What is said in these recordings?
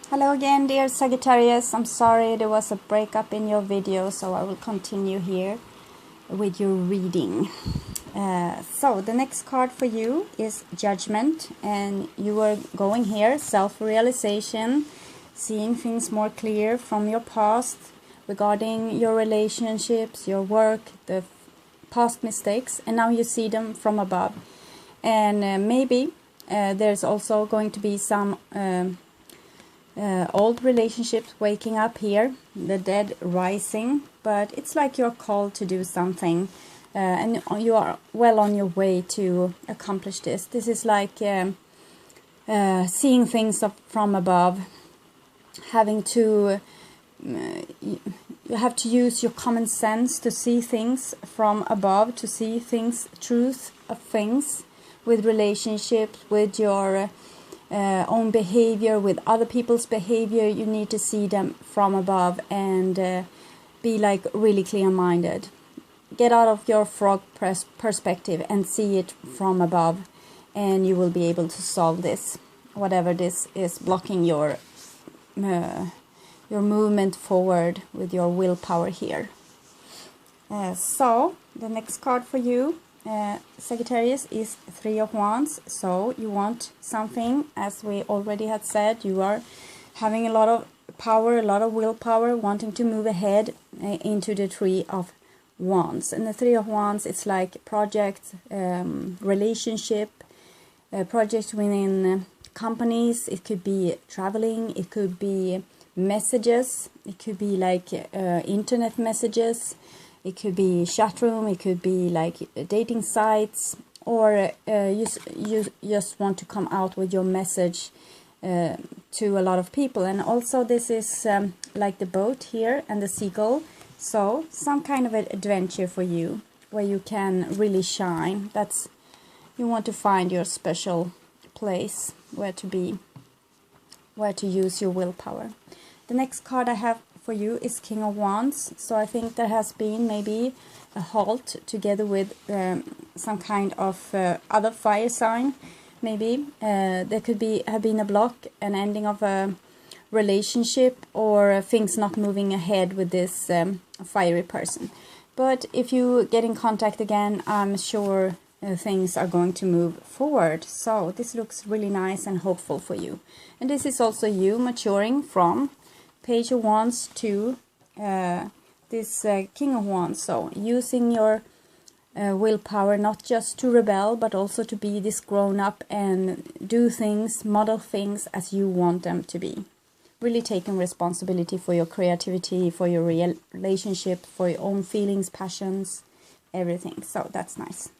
Hello again, dear Sagittarius. I'm sorry there was a breakup in your video, so I will continue here with your reading. So the next card for you is Judgment, and you are going here, self-realization, seeing things more clear from your past regarding your relationships, your work, the past mistakes, and now you see them from above. And maybe there's also going to be some old relationships waking up here, the dead rising, but it's like you're called to do something, and you are well on your way to accomplish this. This is like seeing things from above, having to you have to use your common sense to see things from above, to see things, truth of things, with relationships, with your own behavior, with other people's behavior. You need to see them from above and be like really clear-minded. Get out of your frog perspective and see it from above, and you will be able to solve this, whatever this is blocking your movement forward with your willpower here. So the next card for you, Sagittarius, is Three of Wands. So you want something, as we already had said, you are having a lot of power, a lot of willpower, wanting to move ahead into the Three of Wands. And the Three of Wands, it's like project, relationship, projects within companies. It could be traveling, it could be messages, it could be like internet messages, it could be chat room, it could be like dating sites, or you just want to come out with your message to a lot of people. And also this is like the boat here and the seagull, so some kind of an adventure for you where you can really shine. That's, you want to find your special place where to be, where to use your willpower. The next card I have for you is King of Wands. So I think there has been maybe a halt together with some kind of other fire sign. Maybe there could have been a block, an ending of a relationship, or things not moving ahead with this fiery person. But if you get in contact again, I'm sure things are going to move forward. So this looks really nice and hopeful for you. And this is also you maturing from Page of Wands to this King of Wands. So using your willpower, not just to rebel, but also to be this grown up and do things, model things as you want them to be. Really taking responsibility for your creativity, for your relationship, for your own feelings, passions, everything. So that's nice.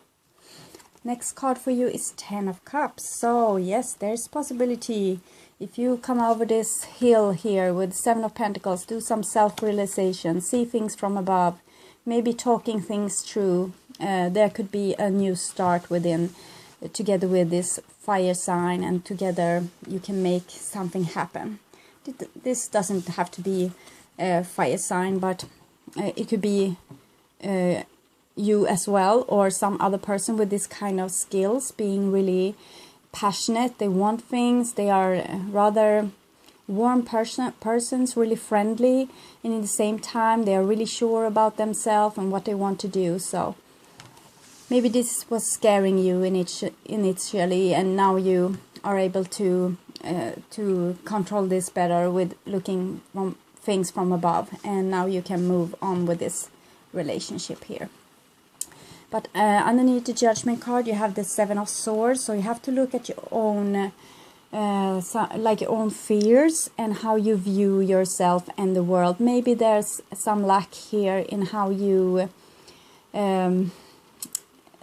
Next card for you is Ten of Cups. So yes, there's possibility. If you come over this hill here with Seven of Pentacles, do some self-realization, see things from above, maybe talking things through. There could be a new start within, together with this fire sign, and together you can make something happen. This doesn't have to be a fire sign, but it could be you as well, or some other person with this kind of skills, being really passionate. They want things, they are rather warm persons, really friendly, and at the same time they are really sure about themselves and what they want to do. So maybe this was scaring you initially, and now you are able to control this better with looking from things from above, and now you can move on with this relationship here. But underneath the Judgment card, you have the Seven of Swords. So you have to look at your own, like your own fears and how you view yourself and the world. Maybe there's some lack here in how you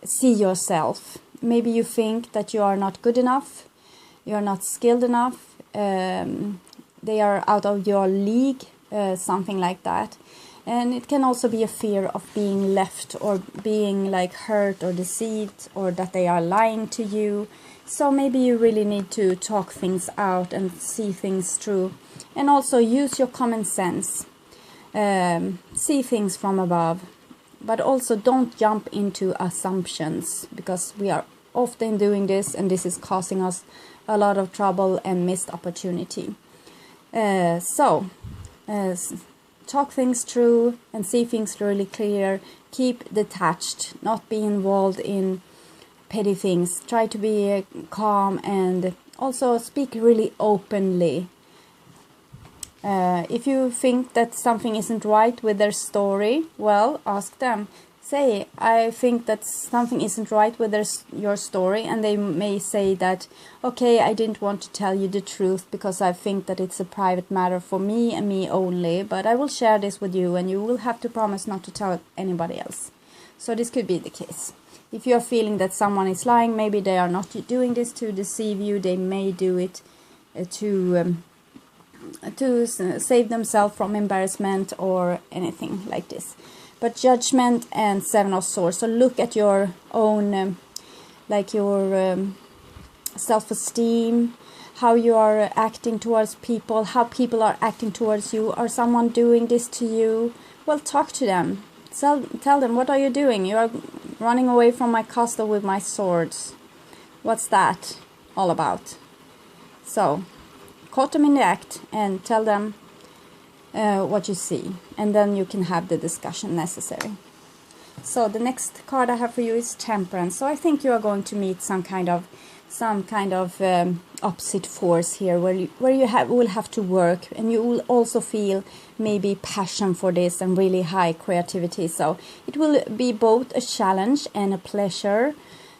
see yourself. Maybe you think that you are not good enough, you are not skilled enough, they are out of your league, something like that. And it can also be a fear of being left, or being like hurt or deceived, or that they are lying to you. So maybe you really need to talk things out and see things through. And also use your common sense. See things from above. But also don't jump into assumptions, because we are often doing this, and this is causing us a lot of trouble and missed opportunity. So, talk things through and see things really clear. Keep detached, not be involved in petty things. Try to be calm and also speak really openly. If you think that something isn't right with their story, well, ask them. Say, I think that something isn't right with your story, and they may say that, okay, I didn't want to tell you the truth because I think that it's a private matter for me and me only, but I will share this with you and you will have to promise not to tell anybody else. So this could be the case. If you are feeling that someone is lying, maybe they are not doing this to deceive you, they may do it to save themselves from embarrassment or anything like this. But Judgment and Seven of Swords. So look at your own, self-esteem, how you are acting towards people, how people are acting towards you. Are someone doing this to you? Well, talk to them. Tell them, what are you doing? You are running away from my castle with my swords. What's that all about? So, caught them in the act and tell them what you see, and then you can have the discussion necessary. So the next card I have for you is Temperance. So I think you are going to meet some kind of opposite force here, where you will have to work, and you will also feel maybe passion for this and really high creativity. So it will be both a challenge and a pleasure.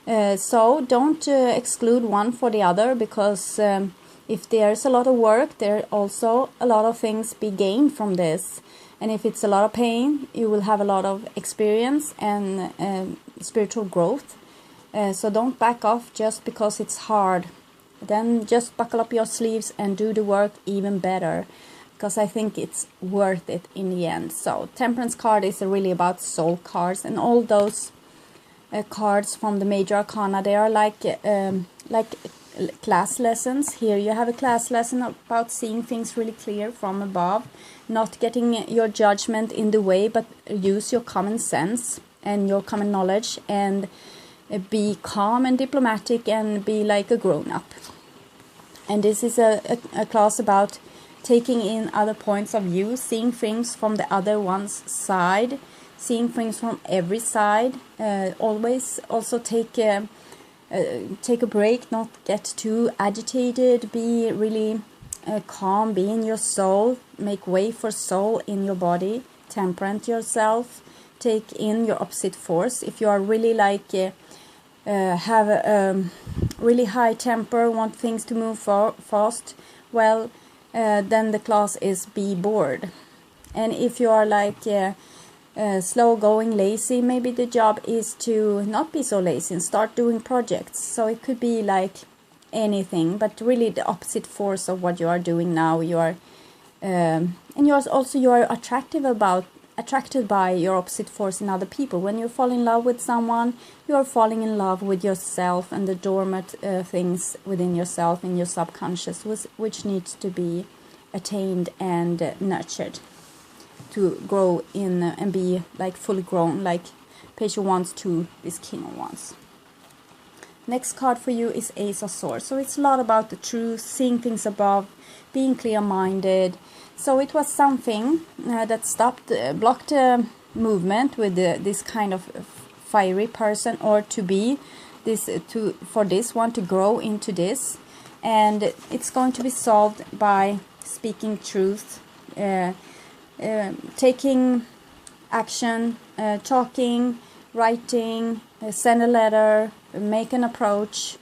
So don't exclude one for the other, because if there's a lot of work, there are also a lot of things be gained from this. And if it's a lot of pain, you will have a lot of experience and spiritual growth. So don't back off just because it's hard. Then just buckle up your sleeves and do the work even better, because I think it's worth it in the end. So Temperance card is really about soul cards, and all those cards from the major arcana, they are like class lessons. Here you have a class lesson about seeing things really clear from above, not getting your judgment in the way, but use your common sense and your common knowledge, and be calm and diplomatic and be like a grown-up. And this is a class about taking in other points of view, seeing things from the other one's side, seeing things from every side. Always also take a break, not get too agitated, be really calm, be in your soul, make way for soul in your body, temperate yourself, take in your opposite force. If you are really have a really high temper, want things to move fast, well, then the class is be bored. And if you are slow going, lazy, maybe the job is to not be so lazy and start doing projects. So it could be like anything, but really the opposite force of what you are doing now. You are and you are attracted by your opposite force in other people. When you fall in love with someone, you are falling in love with yourself and the dormant things within yourself, in your subconscious, which needs to be attained and nurtured to grow in and be fully grown, like Page of Wands to this King of Wands. Next card for you is Ace of Swords. So it's a lot about the truth, seeing things above, being clear-minded. So it was something that blocked movement with this kind of fiery person, or for this one to grow into this, and it's going to be solved by speaking truth, taking action, talking, writing, send a letter, make an approach.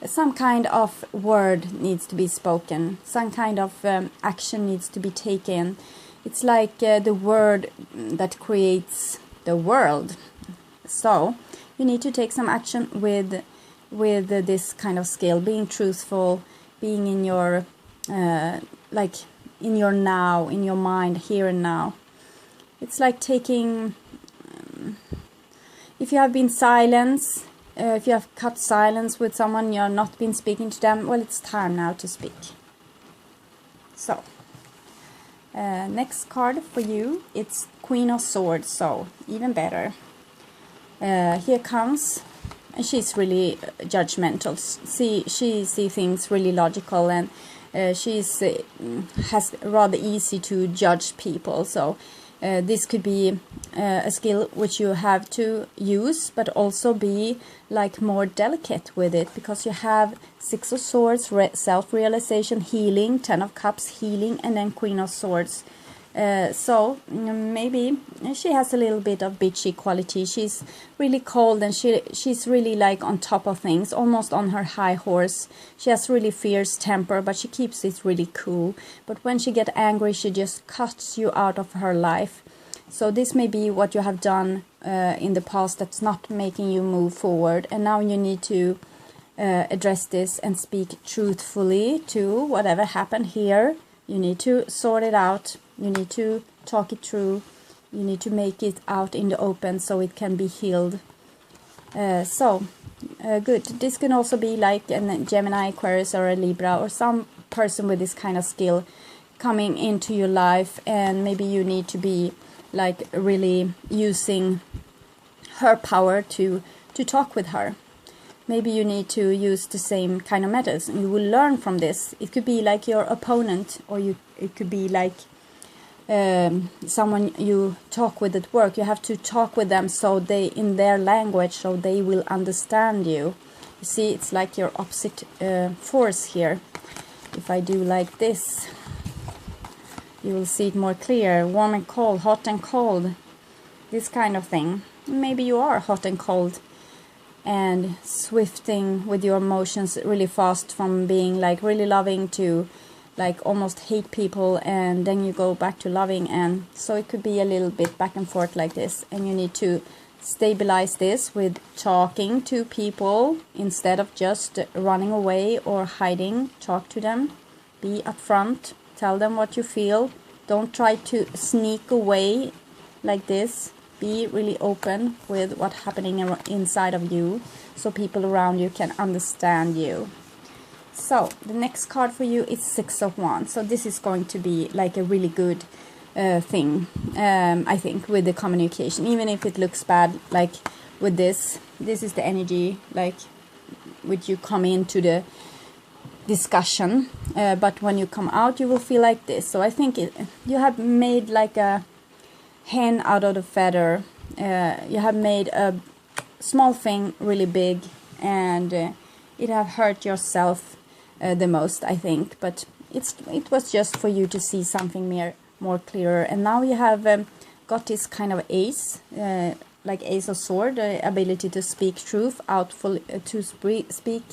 Some kind of word needs to be spoken. Some kind of action needs to be taken. It's like the word that creates the world. So you need to take some action with this kind of skill, being truthful, being in your in your now, in your mind, here and now. It's like taking, if you have been silenced, if you have cut silence with someone, you have not been speaking to them, well, it's time now to speak. So, next card for you, it's Queen of Swords, so even better. Here comes, and she's really judgmental. She sees things really logical, and she's has rather easy to judge people. So this could be a skill which you have to use, but also be like more delicate with it, because you have 6 of Swords, self-realization, healing, 10 of Cups, healing, and then Queen of Swords. So maybe she has a little bit of bitchy quality. She's really cold, and she's really like on top of things, almost on her high horse. She has really fierce temper, but she keeps it really cool. But when she gets angry, she just cuts you out of her life. So this may be what you have done in the past that's not making you move forward, and now you need to address this and speak truthfully to whatever happened here. You need to sort it out. You need to talk it through. You need to make it out in the open so it can be healed. Good. This can also be like a Gemini, Aquarius, or a Libra, or some person with this kind of skill coming into your life, and maybe you need to be like really using her power to talk with her. Maybe you need to use the same kind of methods, and you will learn from this. It could be like your opponent, or it could be like someone you talk with at work. You have to talk with them so they, in their language, so they will understand you. You see, it's like your opposite force here. If I do like this, you will see it more clear. Warm and cold, hot and cold, this kind of thing. Maybe you are hot and cold, and swifting with your emotions really fast, from being like really loving to like almost hate people, and then you go back to loving. And so it could be a little bit back and forth like this, and you need to stabilize this with talking to people instead of just running away or hiding. Talk to them, be upfront, tell them what you feel. Don't try to sneak away like this. Be really open with what's happening inside of you, so people around you can understand you. So the next card for you is 6 of Wands. So this is going to be like a really good thing, I think, with the communication. Even if it looks bad, like with this is the energy, like which you come into the discussion. But when you come out, you will feel like this. So I think you have made like a hen out of the feather. You have made a small thing really big, and it have hurt yourself the most, I think. But it was just for you to see something more clearer. And now you have got this kind of ace, like Ace of Sword, the ability to speak truth out, to speak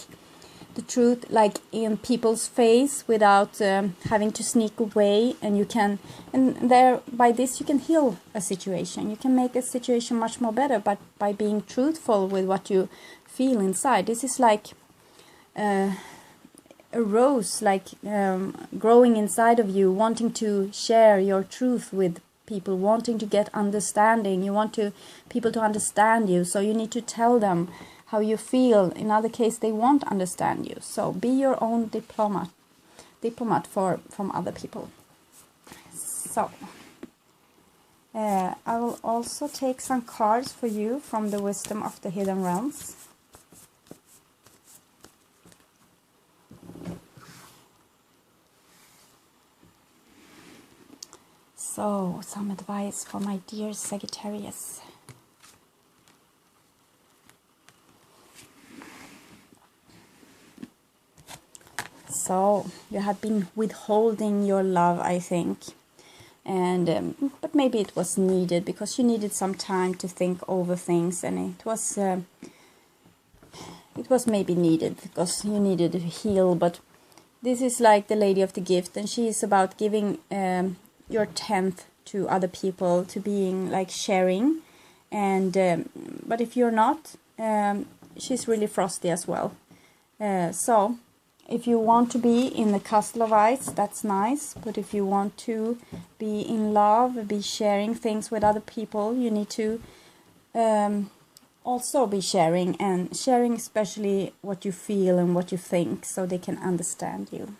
the truth like in people's face without having to sneak away. And you can, and there, by this you can heal a situation. You can make a situation much more better, but by being truthful with what you feel inside. This is like a rose, like growing inside of you, wanting to share your truth with people, wanting to get understanding. You want people to understand you, so you need to tell them how you feel. In other case, they won't understand you. So be your own diplomat from other people. So I will also take some cards for you from the Wisdom of the Hidden Realms. So some advice for my dear Sagittarius. So you have been withholding your love, I think, and but maybe it was needed, because you needed some time to think over things, and it was maybe needed because you needed to heal. But this is like the Lady of the Gift, and she is about giving your 10th to other people, to being like sharing, and but if you're not, she's really frosty as well. So if you want to be in the Castle of Ice, that's nice. But if you want to be in love, be sharing things with other people, you need to also be sharing, and sharing especially what you feel and what you think, so they can understand you.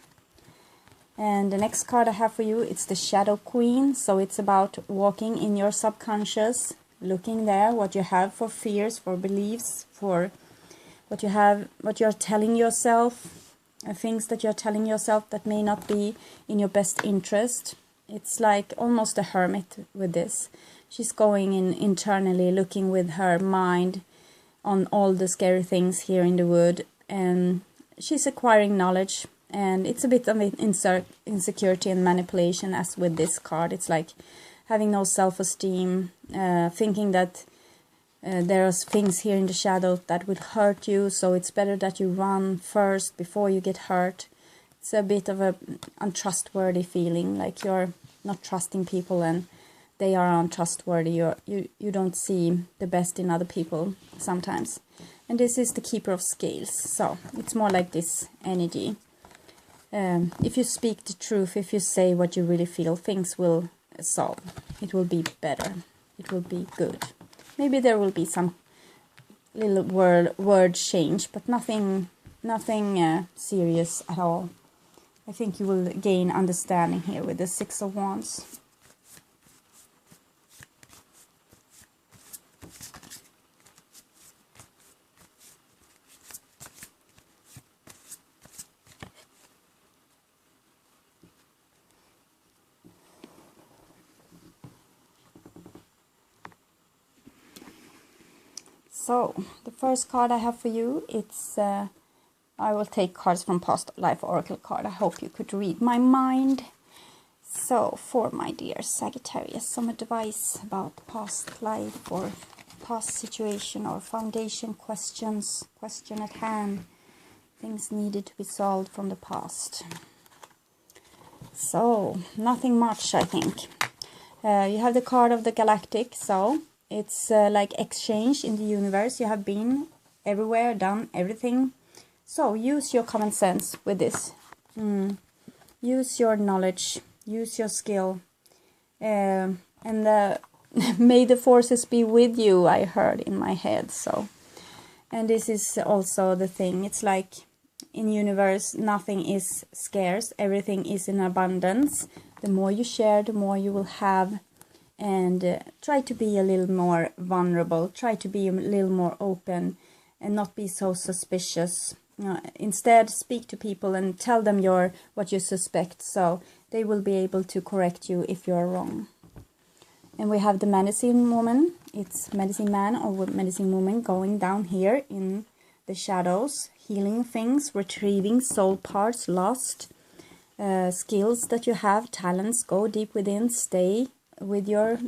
And the next card I have for you, it's the Shadow Queen. So it's about walking in your subconscious, looking there, what you have for fears, for beliefs, for what you have, what you're telling yourself, things that you're telling yourself that may not be in your best interest. It's like almost a hermit with this. She's going in internally, looking with her mind on all the scary things here in the wood, and she's acquiring knowledge. And it's a bit of insecurity and manipulation, as with this card. It's like having no self-esteem, thinking that there are things here in the shadows that would hurt you, so it's better that you run first before you get hurt. It's a bit of a untrustworthy feeling, like you're not trusting people and they are untrustworthy. You don't see the best in other people sometimes. And this is the Keeper of Scales, so it's more like this energy. If you speak the truth, if you say what you really feel, things will solve. It will be better. It will be good. Maybe there will be some little word change, but nothing serious at all. I think you will gain understanding here with the Six of Wands. So, the first card I have for you, it's, I will take cards from Past Life Oracle card. I hope you could read my mind. So, for my dear Sagittarius, some advice about past life or past situation or foundation questions, question at hand, things needed to be solved from the past. So, nothing much, I think. You have the card of the Galactic, so it's like exchange in the universe. You have been everywhere, done everything. So use your common sense with this. Use your knowledge, use your skill. And may the forces be with you, I heard in my head. So, and this is also the thing. It's like in universe, nothing is scarce. Everything is in abundance. The more you share, the more you will have. And try to be a little more vulnerable, try to be a little more open and not be so suspicious. Instead, speak to people and tell them what you suspect, so they will be able to correct you if you're wrong. And we have the Medicine Woman. It's Medicine Man or Medicine Woman going down here in the shadows, healing things, retrieving soul parts lost, skills that you have, talents. Go deep within, stay with your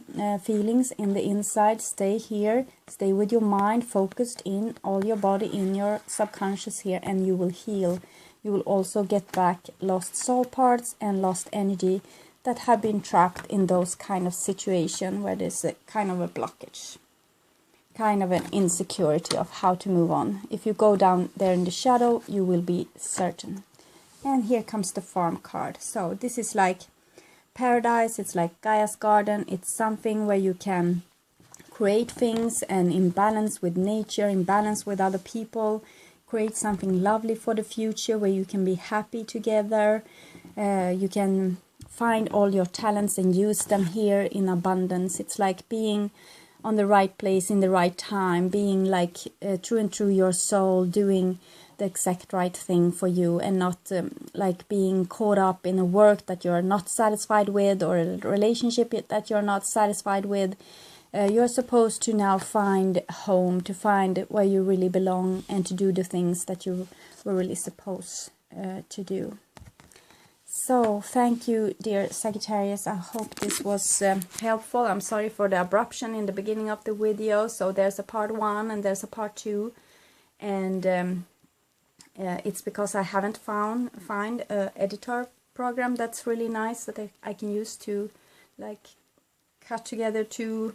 feelings in the inside, stay here, stay with your mind focused in all your body, in your subconscious here, and you will heal. You will also get back lost soul parts and lost energy that have been trapped in those kind of situation where there's a kind of a blockage, kind of an insecurity of how to move on. If you go down there in the shadow, you will be certain. And here comes the Farm card. So this is like paradise, it's like Gaia's garden. It's something where you can create things and in balance with nature, in balance with other people, create something lovely for the future where you can be happy together. You can find all your talents and use them here in abundance. It's like being on the right place in the right time, being like true and true your soul, doing the exact right thing for you, and not like being caught up in a work that you're not satisfied with or a relationship that you're not satisfied with. You're supposed to now find home, to find where you really belong, and to do the things that you were really supposed to do. So, thank you, dear Sagittarius. I hope this was helpful. I'm sorry for the abruption in the beginning of the video. So, there's a part 1 and there's a part 2. And it's because I haven't find an editor program that's really nice that I can use to like cut together two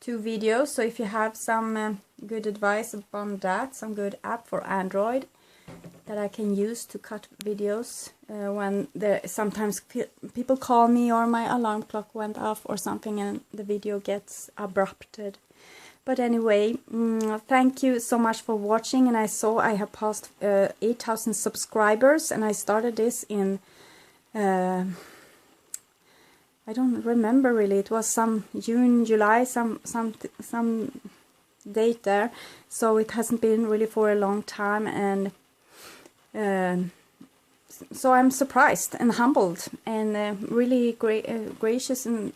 videos. So if you have some good advice upon that, some good app for Android that I can use to cut videos when sometimes people call me or my alarm clock went off or something and the video gets abrupted. But anyway, thank you so much for watching, and I saw I have passed 8,000 subscribers, and I started this in, I don't remember really, it was some June, July, some date there, so it hasn't been really for a long time, and so I'm surprised and humbled and really gracious and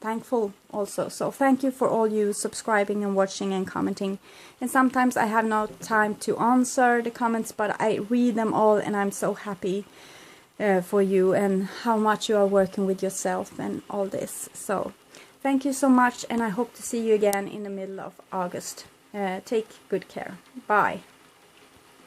thankful also. So thank you for all you subscribing and watching and commenting. And sometimes I have no time to answer the comments, but I read them all, and I'm so happy for you and how much you are working with yourself and all this. So thank you so much, and I hope to see you again in the middle of August. Take good care. Bye.